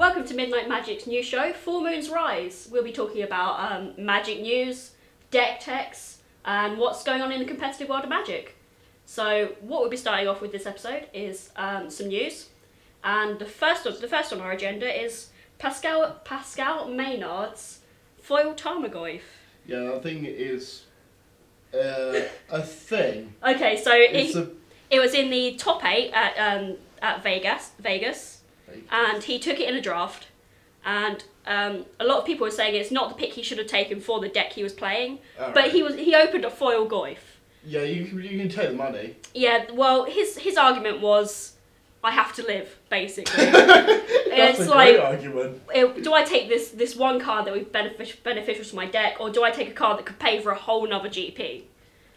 Welcome to Midnight Magic's new show, Full Moon's Rise. We'll be talking about magic news, deck techs, and what's going on in the competitive world of Magic. So what we'll be starting off with this episode is some news, and the first on our agenda is Pascal Maynard's foil Tarmogoyf. Yeah, that thing is a thing. Okay, so it was in the top 8 at Vegas. And he took it in a draft, and a lot of people were saying it's not the pick he should have taken for the deck he was playing, but he opened a foil Goyf. Yeah, you can take the money. Yeah, well, his argument was, I have to live, basically. That's a great argument. Do I take this one card that would be beneficial to my deck, or do I take a card that could pay for a whole nother GP?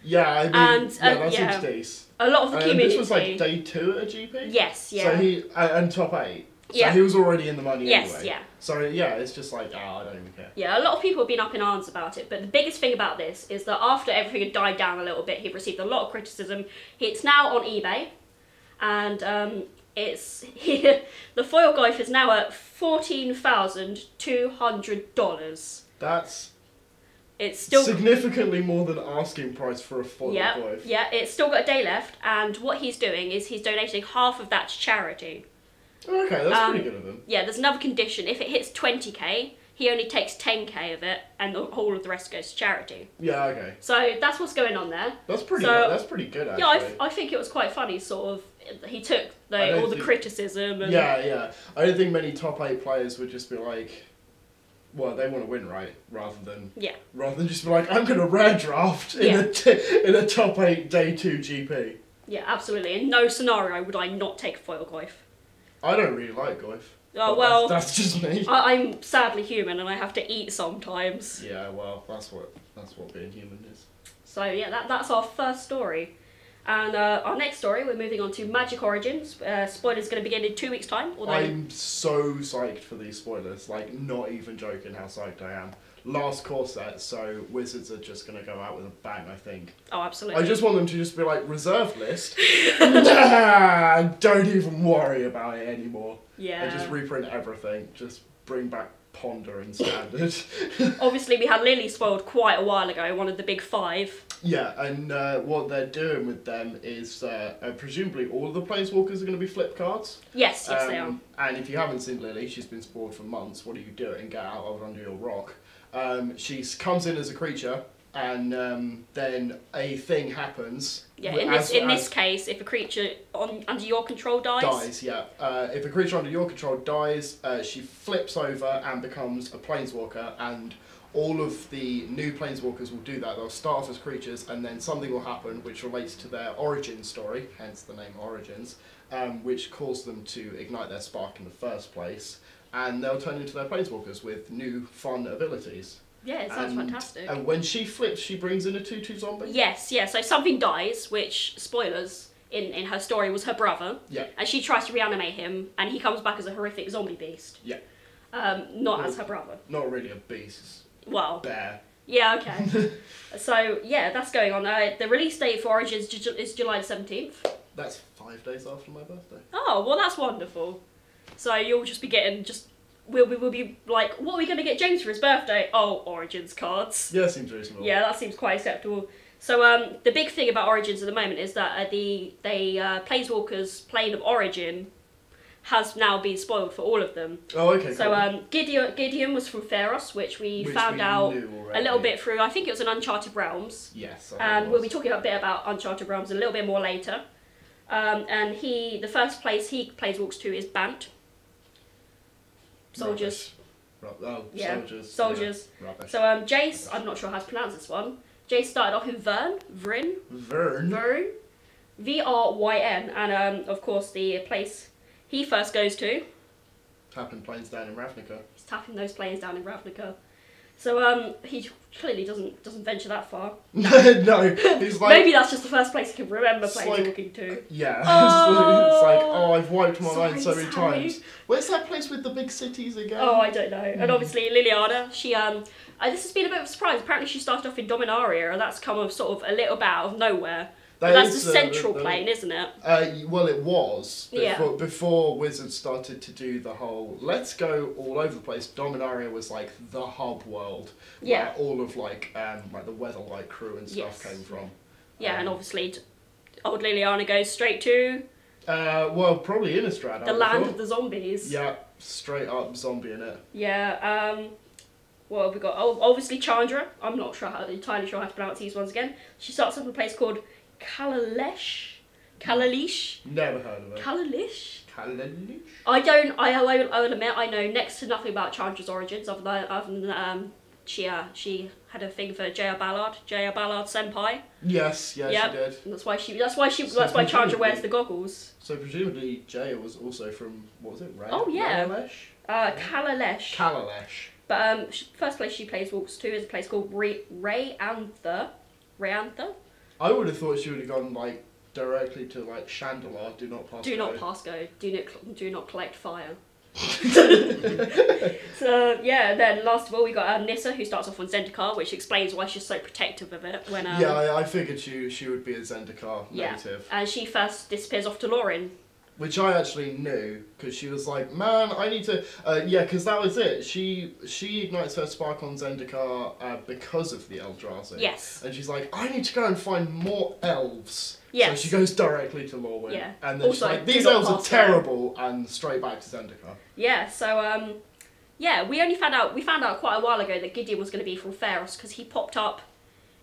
Yeah, I mean, that seems decent. A lot of the community... This was like day 2 at a GP? Yes, yeah. So and top 8. So yeah. he was already in the money anyway. Yes, yeah. So yeah, it's just like, I don't even care. Yeah, a lot of people have been up in arms about it, but the biggest thing about this is that after everything had died down a little bit, he received a lot of criticism. It's now on eBay, and the foil Goyf is now at $14,200. It's still significantly more than asking price for a foil Goyf. Yeah, it's still got a day left, and what he's doing is he's donating half of that to charity. Okay, that's pretty good of him. Yeah, there's another condition. If it hits 20k, he only takes 10k of it, and the whole of the rest goes to charity. Yeah, okay. So that's what's going on there. That's pretty good, actually. Yeah, I think it was quite funny, sort of. He took all the criticism. And yeah. I don't think many top 8 players would just be like, well, they want to win, right? Rather than just be like, I'm going to rare draft in a top 8 day 2 GP. Yeah, absolutely. In no scenario would I not take a foil Goyf. I don't really like Goyf. Oh, well, that's just me. I'm sadly human, and I have to eat sometimes. Yeah, well, that's what being human is. So yeah, that's our first story. And our next story, we're moving on to Magic Origins. Spoilers going to begin in 2 weeks' time. I'm so psyched for these spoilers. Like, not even joking how psyched I am. Last core set, so Wizards are just going to go out with a bang, I think. Oh, absolutely. I just want them to just be like, reserve list. Nah, don't even worry about it anymore. Yeah. And just reprint everything. Just bring back Ponder and Standard. Obviously, we had Lily spoiled quite a while ago, one of the big 5. Yeah, and what they're doing with them is presumably all of the Planeswalkers are going to be flip cards. Yes, they are. And if you haven't seen Lily, she's been spoiled for months. What are you doing? Get out of under your rock. She comes in as a creature, and then a thing happens. Yeah, in this case, if a creature under your control dies. If a creature under your control dies, she flips over and becomes a Planeswalker, and all of the new Planeswalkers will do that. They'll start off as creatures, and then something will happen which relates to their origin story, hence the name Origins, which caused them to ignite their spark in the first place. And they'll turn into their Planeswalkers with new, fun abilities. Yeah, it sounds fantastic. And when she flips, she brings in a 2/2 zombie? Yes, yeah, so something dies, which, spoilers, in her story was her brother. Yeah. And she tries to reanimate him, and he comes back as a horrific zombie beast. Yeah. Not as her brother. Not really a beast. Well. Bear. Yeah, okay. So, yeah, that's going on. The release date for Origins is July the 17th. That's 5 days after my birthday. Oh, well, that's wonderful. So you'll just be getting we'll be like, what are we going to get James for his birthday? Oh, Origins cards. Yeah, seems reasonable. Yeah, that seems quite acceptable. So the big thing about Origins at the moment is that the Planeswalkers plane of Origin has now been spoiled for all of them. Oh, okay. So cool. Gideon was from Theros, which we found out a little bit through. I think it was an Uncharted Realms. Yes. And we'll be talking a bit about Uncharted Realms a little bit more later. And the first place he Planeswalks to is Bant. Soldiers. Soldiers. Yeah. So Jace, I'm not sure how to pronounce this one. Jace started off in Vryn, Vryn, and of course the place he first goes to. Tapping planes down in Ravnica. He's tapping those planes down in Ravnica. So he clearly doesn't venture that far. No, he's like, maybe that's just the first place he can remember walking to. Yeah, oh, it's like, I've wiped my mind so many times. Where's that place with the big cities again? Oh, I don't know. And obviously Liliana, she this has been a bit of a surprise. Apparently she started off in Dominaria, and that's come sort of a little bit out of nowhere. That's the central plane, isn't it? Well, it was. Yeah. Before Wizards started to do the whole, let's go all over the place, Dominaria was like the hub world. Yeah. Where all of like the Weatherlight crew and stuff came from. Yeah, and obviously old Liliana goes straight to... well, probably Innistrad. The land of the zombies. Yeah, straight up zombie in it. Yeah, what have we got? Oh, obviously Chandra. I'm not entirely sure how to pronounce these ones again. She starts off in a place called Kalalesh. Never heard of it. Kalalish? Kalalish? I will admit, I know next to nothing about Chandra's origins, other than she had a thing for J.R. Ballard senpai. Yes, she did. That's why Chandra wears the goggles. So presumably Jaya was also from, what was it, Ray? Oh yeah. Kalalesh. Kalalesh. But first place she plays walks to is a place called Rayantha. I would have thought she would have gone like directly to like Chandelar. Do not pass. Do not pass go. Do not collect fire. So yeah, then last of all we got Nissa, who starts off on Zendikar, which explains why she's so protective of it. When I figured she would be a Zendikar native. And she first disappears off to Lauren. Which I actually knew, because she was like, man, I need to... because that was it. She ignites her spark on Zendikar because of the Eldrazi. Yes. And she's like, I need to go and find more elves. Yes. So she goes directly to Lorwyn. Yeah. And then also, she's like, these elves are terrible, and straight back to Zendikar. Yeah, so, we found out quite a while ago that Gideon was going to be from Pharos, because he popped up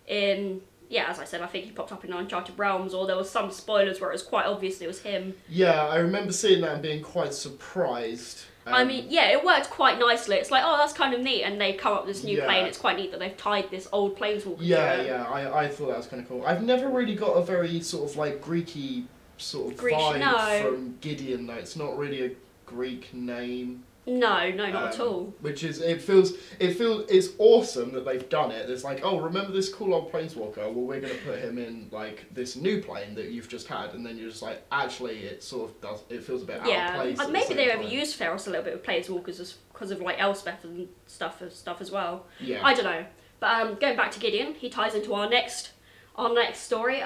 in... Yeah, as I said, I think he popped up in Uncharted Realms, or there was some spoilers where it was quite obvious it was him. Yeah, I remember seeing that and being quite surprised. I mean, yeah, it worked quite nicely. It's like, oh, that's kind of neat, and they come up with this new plane. It's quite neat that they've tied this old planeswalker to it. I thought that was kind of cool. I've never really got a very sort of like Greeky sort of vibe from Gideon, though. It's not really a Greek name. No, not at all. Which is, it feels, it's awesome that they've done it. It's like, oh, remember this cool old planeswalker? Well, we're going to put him in, like, this new plane that you've just had, and then you're just like, actually, it sort of does, it feels a bit out of place. Yeah, maybe they overused Pharos a little bit with planeswalkers just because of, like, Elspeth and stuff as well. Yeah. I don't know. But going back to Gideon, he ties into our next story.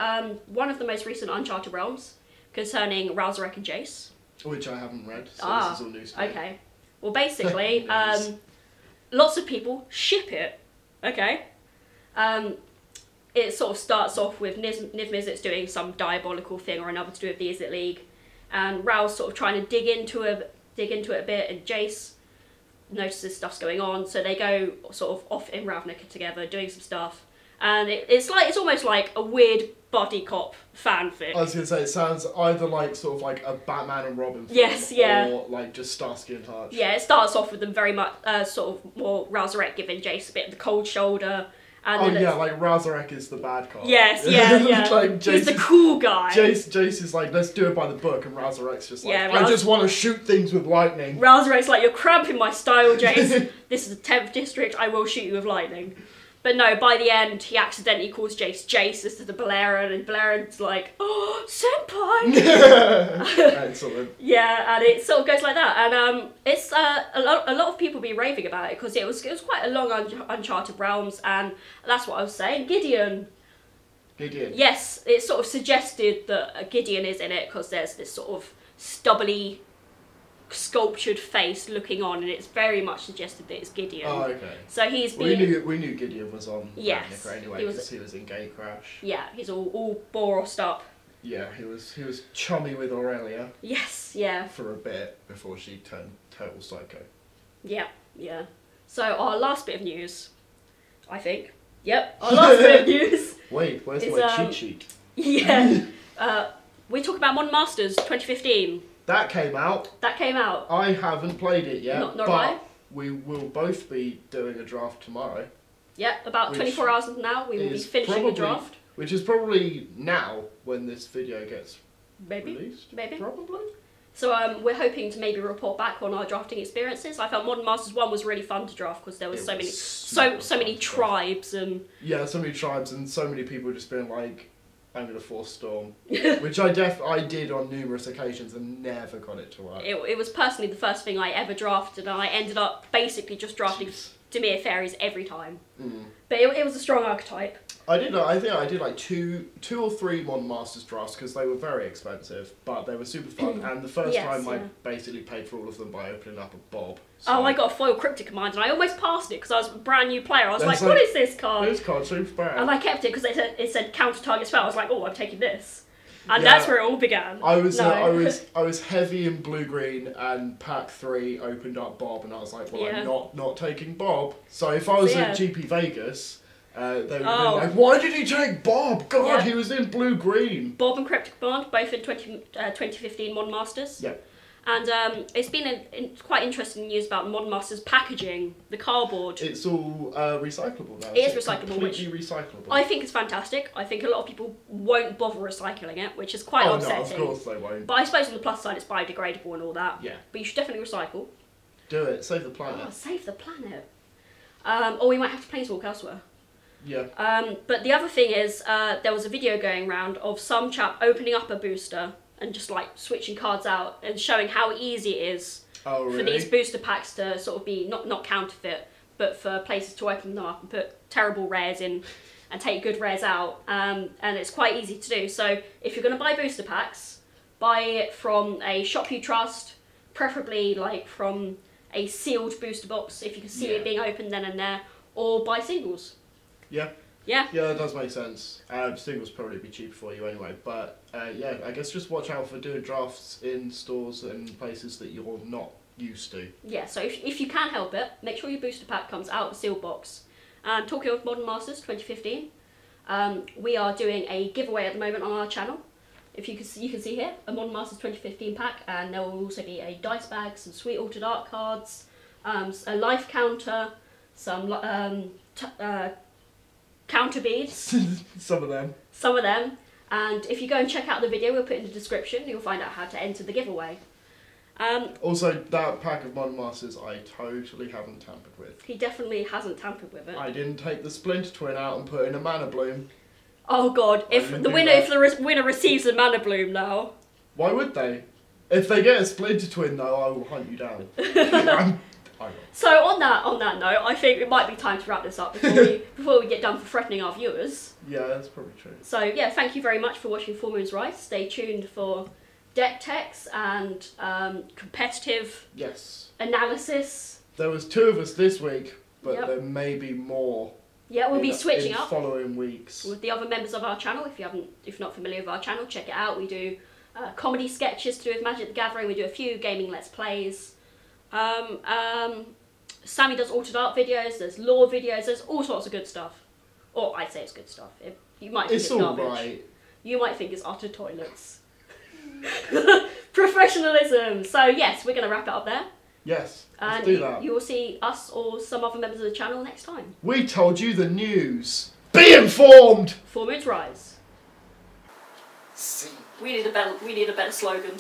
One of the most recent Uncharted Realms, concerning Ralzarek and Jace. Which I haven't read, so this is all news to me. Okay. Well, basically, lots of people ship it, okay? It sort of starts off with Niv Mizzet's doing some diabolical thing or another to do with the Izzet League, and Ral's sort of trying to dig into it a bit, and Jace notices stuff's going on, so they go sort of off in Ravnica together, doing some stuff, and it's almost like a weird buddy cop fanfic. I was going to say, it sounds either like sort of like a Batman and Robin film, yes, yeah, or like just Starsky and Hutch. Yeah, it starts off with them very much sort of more Ralzarek giving Jace a bit of the cold shoulder. And like Ralzarek is the bad cop. Yes, yeah. Like, he's the cool guy. Jace is like, let's do it by the book, and Ralzarek's just like, I just want to shoot things with lightning. Ralzarek's like, you're cramping my style, Jace. This is the 10th district, I will shoot you with lightning. But no, by the end, he accidentally calls Jace this to the Balerion, and Balerin's like, oh, senpai! Excellent. Yeah, and it sort of goes like that. And it's a lot of people be raving about it, because it was quite a long Uncharted Realms, and that's what I was saying. Gideon. Yes, it sort of suggested that Gideon is in it, because there's this sort of stubbly, sculptured face looking on, and it's very much suggested that it's Gideon. Oh, okay. So he's we knew Gideon was on Ravnica anyway, because he was in Gatecrash. Yeah, he's all borsed up. Yeah, he was chummy with Aurelia. Yes, yeah. For a bit before she turned total psycho. Yeah. So our last bit of news, I think. Yep, our last bit of news. Wait, where's my cheat sheet? Yeah. We talk about Modern Masters 2015. That came out. I haven't played it yet, but we will both be doing a draft tomorrow. Yeah, about 24 hours from now we will be finishing the draft. Which is probably now when this video gets released. Maybe. Probably. So we're hoping to maybe report back on our drafting experiences. I felt Modern Masters 1 was really fun to draft because there was so many tribes and... Yeah, so many tribes and so many people just being like, I'm going to force Storm, which I did on numerous occasions and never got it to work. It was personally the first thing I ever drafted, and I ended up basically just drafting Dimir Fairies every time. But it was a strong archetype. I did. I think I did like two or three Modern Masters drafts because they were very expensive, but they were super fun. And the first time I basically paid for all of them by opening up a Bob. So. Oh, I got a foil Cryptic Command and I almost passed it because I was a brand new player. I was like, what is this card? This card's super bad. And I kept it because it said counter target spell. I was like, oh, I'm taking this. And that's where it all began. I was heavy in blue green, and pack 3 opened up Bob, and I was like, well, I'm not taking Bob. So if I was at GP Vegas, they would have been like, why did he take Bob? God, he was in blue green. Bob and Cryptic Command, both in 2015 Modern Masters. Yeah. And it's been quite interesting news about Modern Masters packaging, the cardboard. It's all recyclable now. It is recyclable. Completely recyclable. I think it's fantastic. I think a lot of people won't bother recycling it, which is quite upsetting. No, of course they won't. But I suppose on the plus side, it's biodegradable and all that. Yeah. But you should definitely recycle. Do it. Save the planet. Oh, save the planet. Or we might have to planeswalk elsewhere. Yeah. But the other thing is, there was a video going around of some chap opening up a booster and just like switching cards out and showing how easy it is for these booster packs to sort of be not counterfeit, but for places to open them up and put terrible rares in and take good rares out. And it's quite easy to do. So if you're going to buy booster packs, buy it from a shop you trust, preferably like from a sealed booster box if you can see it being opened then and there, or buy singles. Yeah. Yeah. Yeah, that does make sense. Singles probably be cheaper for you anyway, but yeah, I guess just watch out for doing drafts in stores and places that you're not used to. Yeah, so if you can help it, make sure your booster pack comes out of a sealed box. And talking of Modern Masters 2015, we are doing a giveaway at the moment on our channel. If you can see here, a Modern Masters 2015 pack, and there will also be a dice bag, some sweet altered art cards, a life counter, some counter beads. Some of them. And if you go and check out the video we'll put in the description, you'll find out how to enter the giveaway. Also, that pack of Modern Masters I totally haven't tampered with. He definitely hasn't tampered with it. I didn't take the Splinter Twin out and put in a Mana Bloom. Oh god, if the winner receives a Mana Bloom now. Why would they? If they get a Splinter Twin though, I will hunt you down. So on that note, I think it might be time to wrap this up before we get done for threatening our viewers. Yeah, that's probably true. So yeah, thank you very much for watching Full Moon's Rise. Stay tuned for deck techs and competitive analysis. There was 2 of us this week, but there may be more. Yeah, we'll be switching up following weeks with the other members of our channel. If you're not familiar with our channel, check it out. We do comedy sketches to do with Magic the Gathering. We do a few gaming let's plays. Sammy does altered art videos. There's lore videos. There's all sorts of good stuff. Or I say it's good stuff. You might think it's garbage. Right. You might think it's utter toilets. Professionalism. So yes, we're going to wrap it up there. Yes, let's do that. You will see us or some other members of the channel next time. We told you the news. Be informed! Full Moon's Rise. See. We need a better slogan.